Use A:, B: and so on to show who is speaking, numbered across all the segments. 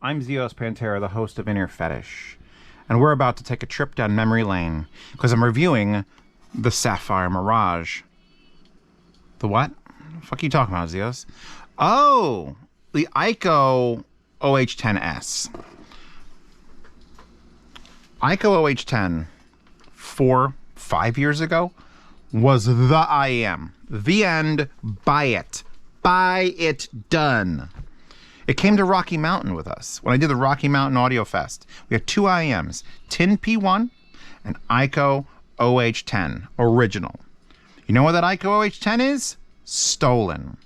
A: I'm Zeos Pantera, the host of In Ear Fetish, and we're about to take a trip down memory lane because I'm reviewing the Sapphire Mirage. The what? The fuck are you talking about, Zeos? Oh, the Ikko OH10s. Ikko OH10 5 years ago was the IEM. The end. Buy it. Buy it. Done. It came to Rocky Mountain with us. When I did the Rocky Mountain Audio Fest, we had two IEMs, Tin P1 and Ikko OH10 original. You know what that Ikko OH10 is? Stolen.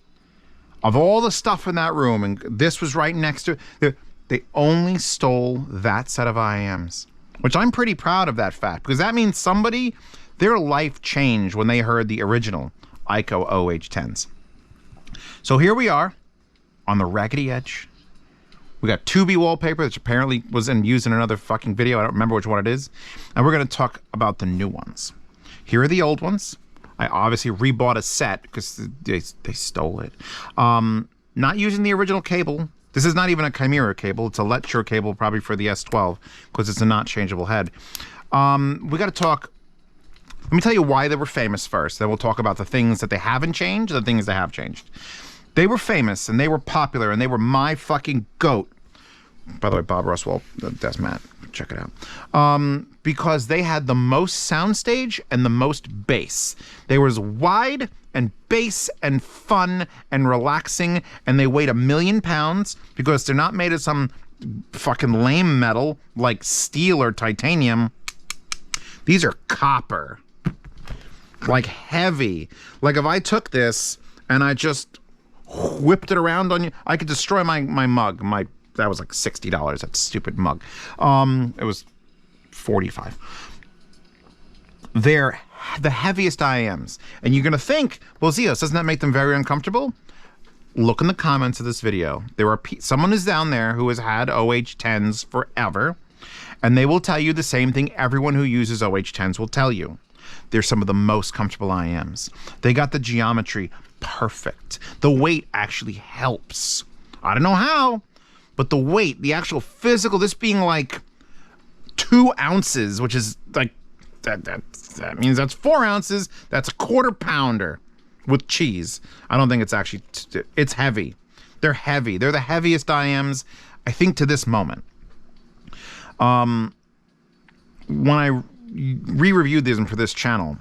A: Of all the stuff in that room, and this was right next to it, they only stole that set of IEMs, which I'm pretty proud of that fact, because that means somebody, their life changed when they heard the original Ikko OH10s. So here we are on the raggedy edge. We got 2B wallpaper, which apparently was used in another fucking video. I don't remember which one it is. And we're going to talk about the new ones. Here are the old ones. I obviously rebought a set because they stole it. Not using the original cable. This is not even a Chimera cable. It's a lecture cable, probably for the S12, because it's a not changeable head. We got to talk. Let me tell you why they were famous first. Then we'll talk about the things that they haven't changed, and the things that have changed. They were famous, and they were popular, and they were my fucking goat. By the way, Bob Roswell, that's Matt. Check it out. Because they had the most soundstage and the most bass. They were as wide and bass and fun and relaxing, and they weighed 1,000,000 pounds because they're not made of some fucking lame metal like steel or titanium. These are copper. Like heavy. Like if I took this and I just whipped it around on you, I could destroy my mug. That was like $60, that stupid mug. It was $45. They're the heaviest IEMs. And you're gonna think, well, Zeos, doesn't that make them very uncomfortable? Look in the comments of this video. Someone is down there who has had OH10s forever, and they will tell you the same thing everyone who uses OH10s will tell you. They're some of the most comfortable IEMs. They got the geometry perfect. The weight actually helps. I don't know how, but the weight, the actual physical, this being like 2 ounces, which is like, that means that's 4 ounces. That's a quarter pounder with cheese. I don't think it's actually, it's heavy. They're heavy. They're the heaviest IEMs, I think, to this moment. When I re-reviewed these for this channel,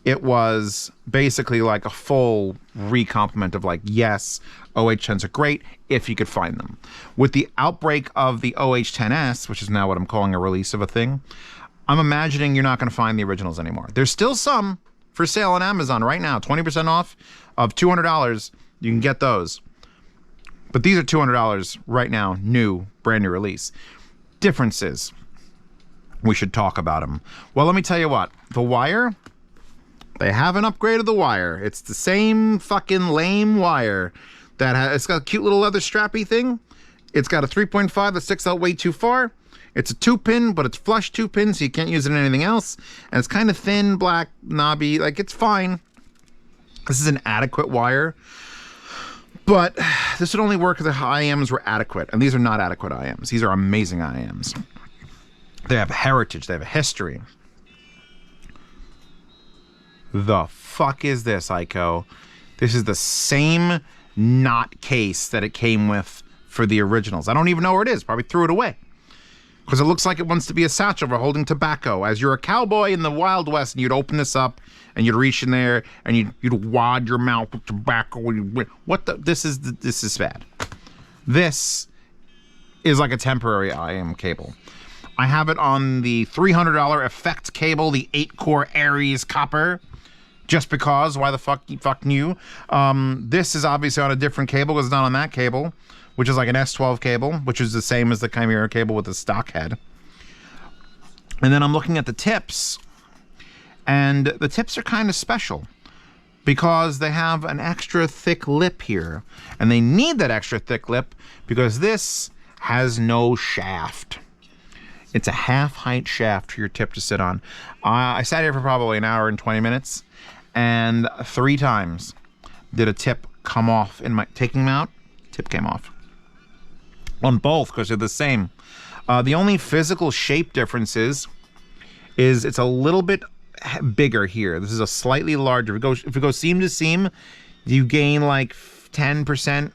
A: it was basically like a full re-compliment of like, yes, OH10s are great if you could find them. With the outbreak of the OH10s, which is now what I'm calling a release of a thing, I'm imagining you're not going to find the originals anymore. There's still some for sale on Amazon right now, 20% off of $200. You can get those. But these are $200 right now, new, brand new release. Differences. We should talk about them. Well, let me tell you what. The wire, they haven't upgraded the wire. It's the same fucking lame wire that it's got a cute little leather strappy thing. It's got a 3.5 that sticks out way too far. It's a 2-pin, but it's flush 2-pin, so you can't use it in anything else. And it's kind of thin, black, knobby. Like, it's fine. This is an adequate wire. But this would only work if the IEMs were adequate. And these are not adequate IEMs. These are amazing IEMs. They have a heritage. They have a history. The fuck is this, Ikko? This is the same knot case that it came with for the originals. I don't even know where it is. Probably threw it away. Because it looks like it wants to be a satchel for holding tobacco. As you're a cowboy in the Wild West, and you'd open this up, and you'd reach in there, and you'd wad your mouth with tobacco. What the? This is bad. This is like a temporary IEM cable. I have it on the $300 effect cable, the 8-core Aries copper. Just because, why the fuck you? This is obviously on a different cable because it's not on that cable, which is like an S12 cable, which is the same as the Chimera cable with the stock head. And then I'm looking at the tips, and the tips are kind of special because they have an extra thick lip here, and they need that extra thick lip because this has no shaft. It's a half-height shaft for your tip to sit on. I sat here for probably an hour and 20 minutes, and 3 times did a tip come off in my taking them out. Tip came off. on both because they're the same. The only physical shape difference is it's a little bit bigger here. This is a slightly larger. If it goes seam to seam, you gain like 10%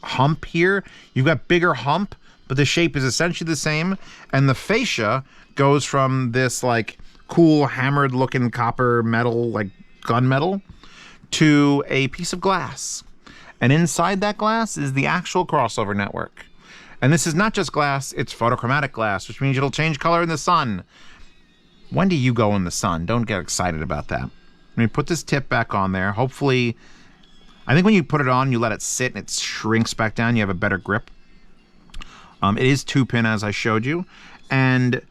A: hump here. You've got bigger hump, but the shape is essentially the same. And the fascia goes from this like cool hammered looking copper metal, like gunmetal, to a piece of glass. And inside that glass is the actual crossover network. And this is not just glass, it's photochromatic glass, which means it'll change color in the sun. When do you go in the sun? Don't get excited about that. Let me put this tip back on there. Hopefully, I think when you put it on, you let it sit and it shrinks back down. You have a better grip. It is 2-pin, as I showed you. And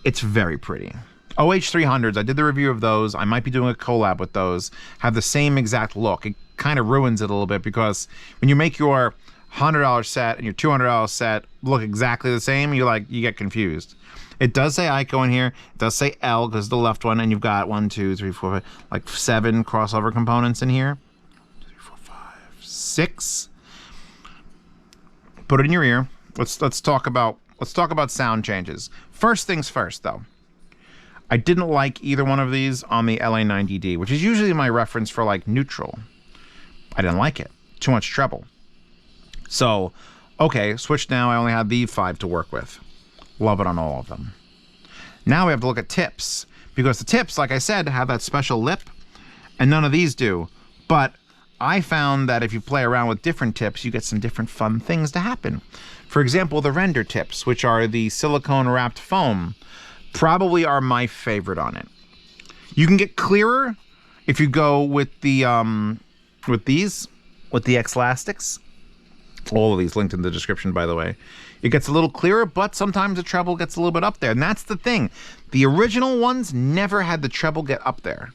A: it's very pretty. OH10s, I did the review of those. I might be doing a collab with those. Have the same exact look. It kind of ruins it a little bit because when you make your $100 set and your $200 set look exactly the same, you get confused. It does say Ikko in here. It does say L because the left one, and you've got 1, 2, 3, 4, 5, like 7 crossover components in here. 3, 4, 5, 6. Put it in your ear. Let's talk about sound changes. First things first, though. I didn't like either one of these on the LA90D, which is usually my reference for like neutral. I didn't like it. Too much treble. So, okay, switch now. I only have the 5 to work with. Love it on all of them. Now we have to look at tips, because the tips, like I said, have that special lip, and none of these do. But I found that if you play around with different tips, you get some different fun things to happen. For example, the render tips, which are the silicone wrapped foam, probably are my favorite on it. You can get clearer if you go with the X-Lastics. All of these linked in the description, by the way. It gets a little clearer, but sometimes the treble gets a little bit up there. And that's the thing. The original ones never had the treble get up there.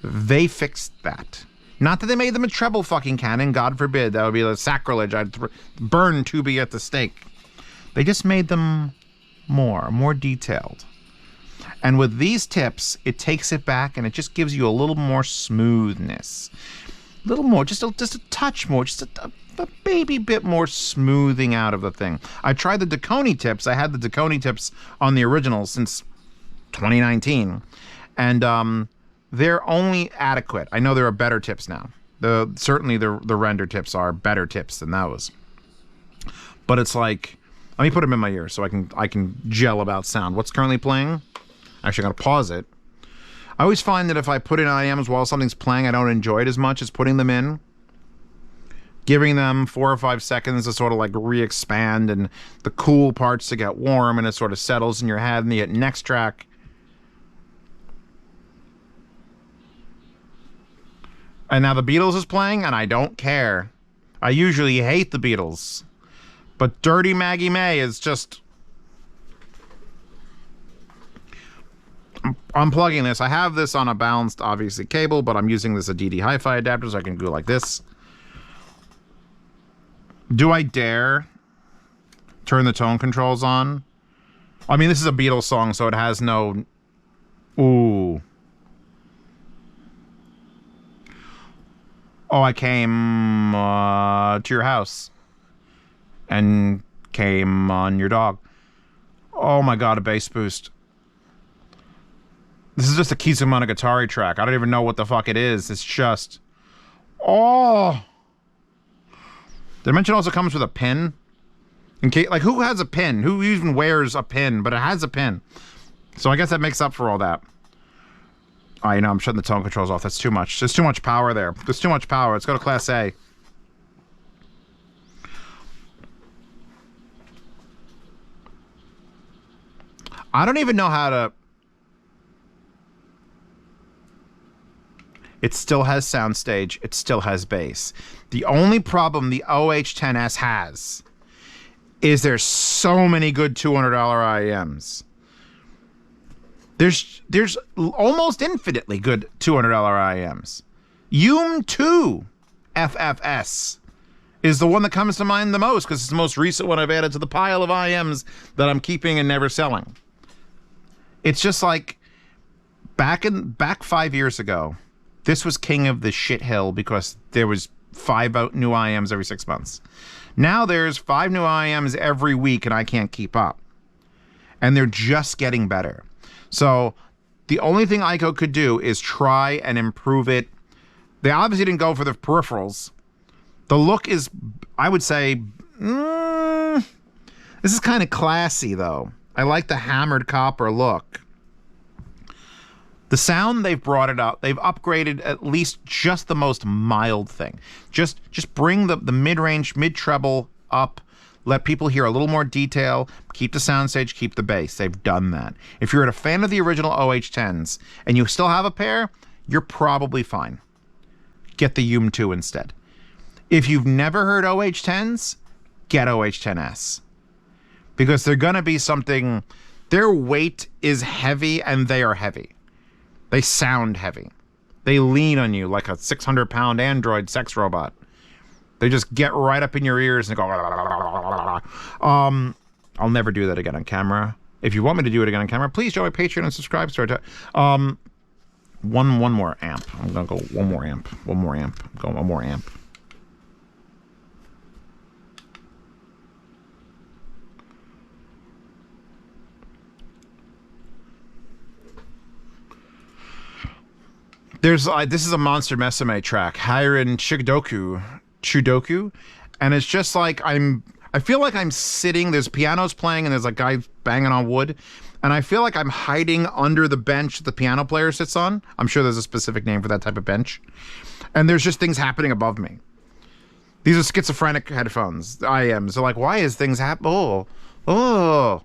A: They fixed that. Not that they made them a treble fucking cannon. God forbid. That would be a sacrilege. I'd burn Tubi at the stake. They just made them more detailed. And with these tips, it takes it back and it just gives you a little more smoothness. A little more, just a touch more, just a baby bit more smoothing out of the thing. I tried the Duconi tips. I had the Duconi tips on the original since 2019. And they're only adequate. I know there are better tips now. Certainly the render tips are better tips than those. But it's like, let me put them in my ear so I can gel about sound. What's currently playing? Actually, I'm gonna pause it. I always find that if I put in IEMs while something's playing, I don't enjoy it as much as putting them in. Giving them 4 or 5 seconds to sort of like re-expand and the cool parts to get warm, and it sort of settles in your head, and you hit next track. And now the Beatles is playing, and I don't care. I usually hate the Beatles. But Dirty Maggie May is just... I'm unplugging this. I have this on a balanced, obviously, cable, but I'm using this a DD Hi-Fi adapter so I can go like this. Do I dare turn the tone controls on? I mean, this is a Beatles song, so it has no... Ooh. Oh, I came to your house. And came on your dog. Oh my god, a bass boost. This is just a Kisumonogatari track. I don't even know what the fuck it is. It's just... Oh! Did I mention also comes with a pin? In case, like, who has a pin? Who even wears a pin? But it has a pin. So I guess that makes up for all that. Oh, you know, I'm shutting the tone controls off. That's too much. There's too much power there. There's too much power. Let's go to Class A. I don't even know how to... It still has soundstage. It still has bass. The only problem the OH10s has is there's so many good $200 IEMs. There's almost infinitely good $200 IEMs. UM 2 FFS is the one that comes to mind the most because it's the most recent one I've added to the pile of IEMs that I'm keeping and never selling. It's just like back 5 years ago, this was king of the shit hill because there was 5 new IEMs every 6 months. Now there's 5 new IEMs every week and I can't keep up. And they're just getting better. So the only thing Ikko could do is try and improve it. They obviously didn't go for the peripherals. The look is, I would say, this is kind of classy though. I like the hammered copper look. The sound, they've brought it up. They've upgraded at least just the most mild thing. Just bring the mid-range, mid-treble up. Let people hear a little more detail. Keep the soundstage, keep the bass. They've done that. If you're a fan of the original OH10s and you still have a pair, you're probably fine. Get the UM2 instead. If you've never heard OH10s, get OH10s. Because they're going to be something... Their weight is heavy and they are heavy. They sound heavy. They lean on you like a 600-pound android sex robot. They just get right up in your ears and go... I'll never do that again on camera. If you want me to do it again on camera, please join my Patreon and subscribe. One more amp. I'm going to go one more amp. One more amp. I'm going one more amp. There's this is a Monster Mesame track, Hiren Chudoku, and it's just like I feel like I'm sitting, there's pianos playing and there's a guy banging on wood, and I feel like I'm hiding under the bench the piano player sits on. I'm sure there's a specific name for that type of bench. And there's just things happening above me. These are schizophrenic headphones, the IEMs. They're like, why is things happening? Oh.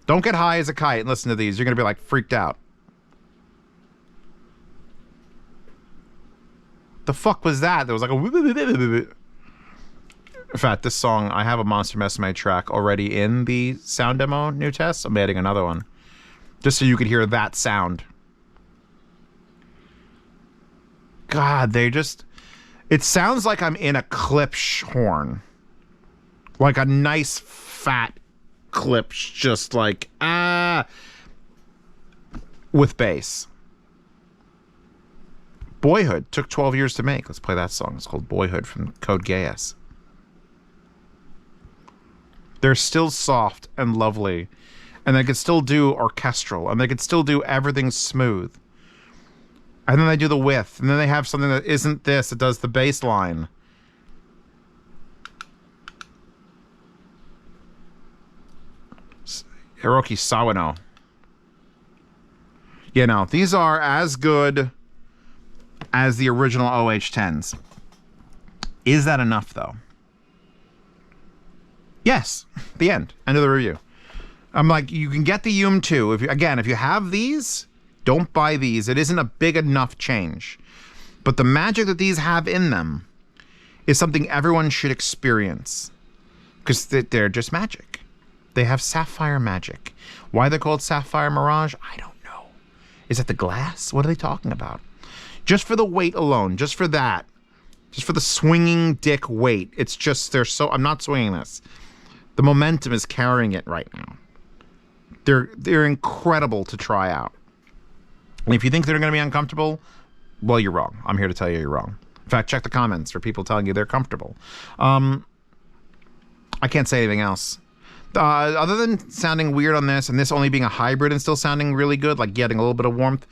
A: Don't get high as a kite and listen to these. You're going to be like freaked out. The fuck was that? There was like a... In fact, this song, I have a Monster Mesame track already in the sound demo new test. I'm adding another one. Just so you could hear that sound. God, they just... It sounds like I'm in a Klipsch horn. Like a nice, fat Klipsch, just like, with bass. Boyhood took 12 years to make. Let's play that song. It's called Boyhood from Code Geass. They're still soft and lovely, and they could still do orchestral, and they could still do everything smooth. And then they do the width, and then they have something that isn't this. It does the bass line. Hiroki Sawano. You know, these are as good as the original OH10s. Is that enough, though? Yes. The end. End of the review. I'm like, you can get the UM2. If you have these, don't buy these. It isn't a big enough change. But the magic that these have in them is something everyone should experience. Because they're just magic. They have sapphire magic. Why they're called Sapphire Mirage, I don't know. Is it the glass? What are they talking about? Just for the weight alone, just for that, just for the swinging dick weight, it's just, I'm not swinging this. The momentum is carrying it right now. They're incredible to try out. And if you think they're going to be uncomfortable, well, you're wrong. I'm here to tell you you're wrong. In fact, check the comments for people telling you they're comfortable. I can't say anything else. Other than sounding weird on this, and this only being a hybrid and still sounding really good, like getting a little bit of warmth,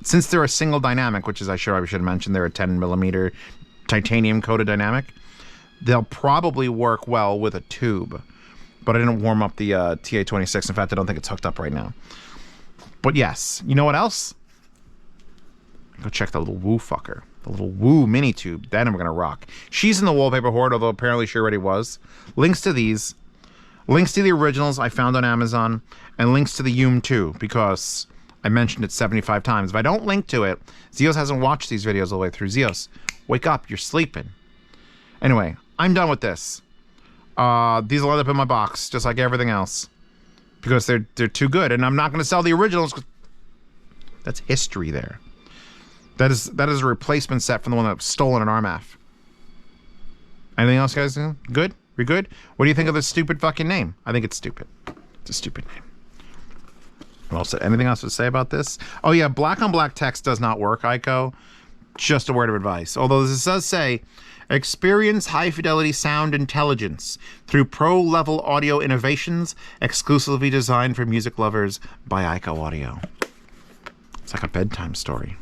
A: since they're a single dynamic, which is I should have mentioned, they're a 10mm titanium coated dynamic, they'll probably work well with a tube. But I didn't warm up the TA26. In fact, I don't think it's hooked up right now. But yes, you know what else? Go check the little Woo fucker. The little Woo mini tube. Then we're going to rock. She's in the wallpaper horde, although apparently she already was. Links to these. Links to the originals I found on Amazon. And links to the UM2, because I mentioned it 75 times. If I don't link to it, Zeos hasn't watched these videos all the way through. Zeos, wake up. You're sleeping. Anyway, I'm done with this. These will end up in my box, just like everything else. Because they're too good. And I'm not going to sell the originals. That's history there. That is a replacement set from the one that was stolen in RMAF. Anything else, guys? Good? We good? What do you think of this stupid fucking name? I think it's stupid. It's a stupid name. Well said. Anything else to say about this? Oh yeah, black on black text does not work, Ikko. Just a word of advice. Although this does say, Experience high-fidelity sound intelligence through pro-level audio innovations exclusively designed for music lovers by Ikko Audio. It's like a bedtime story.